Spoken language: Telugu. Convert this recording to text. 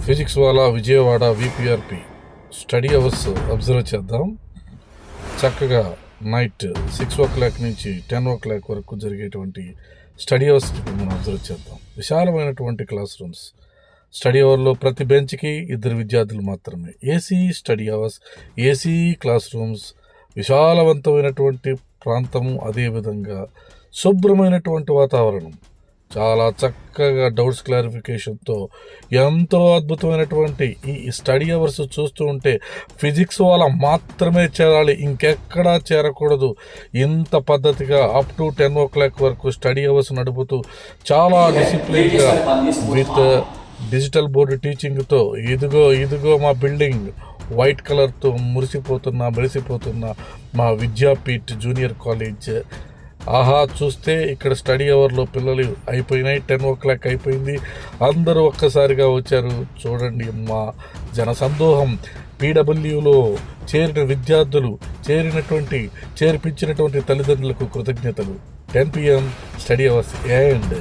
ఫిజిక్స్ వాళ్ళ విజయవాడ విపిఆర్పి స్టడీ అవర్స్ అబ్జర్వ్ చేద్దాం. చక్కగా నైట్ 6 నుంచి 10 వరకు జరిగేటువంటి స్టడీ అవర్స్ మనం అబ్జర్వ్ చేద్దాం. విశాలమైనటువంటి క్లాస్ రూమ్స్. స్టడీ అవర్లో ప్రతి బెంచ్కి 2 విద్యార్థులు మాత్రమే. AC study hours, AC classrooms, విశాలవంతమైనటువంటి ప్రాంతము, అదేవిధంగా శుభ్రమైనటువంటి వాతావరణం, చాలా చక్కగా డౌట్స్ క్లారిఫికేషన్తో ఎంతో అద్భుతమైనటువంటి ఈ స్టడీ అవర్స్ చూస్తూ ఉంటే ఫిజిక్స్ వాళ్ళ మాత్రమే చేరాలి, ఇంకెక్కడా చేరకూడదు. ఇంత పద్ధతిగా అప్ టు 10 వరకు స్టడీ అవర్స్ నడుపుతూ చాలా డిసిప్లిన్గా విత్ డిజిటల్ బోర్డు టీచింగ్తో ఇదిగో మా బిల్డింగ్ వైట్ కలర్తో మెరిసిపోతున్న మా విద్యాపీఠ్ జూనియర్ కాలేజ్. ఆహా, చూస్తే ఇక్కడ స్టడీ అవర్లో పిల్లలు అయిపోయినాయి. 10 అయిపోయింది. అందరూ ఒక్కసారిగా వచ్చారు. చూడండి మా జనసందోహం. పీడబ్ల్యూలో చేరిన విద్యార్థులు, చేర్పించినటువంటి తల్లిదండ్రులకు కృతజ్ఞతలు. 10 PM స్టడీ అవర్స్ ఎండ్.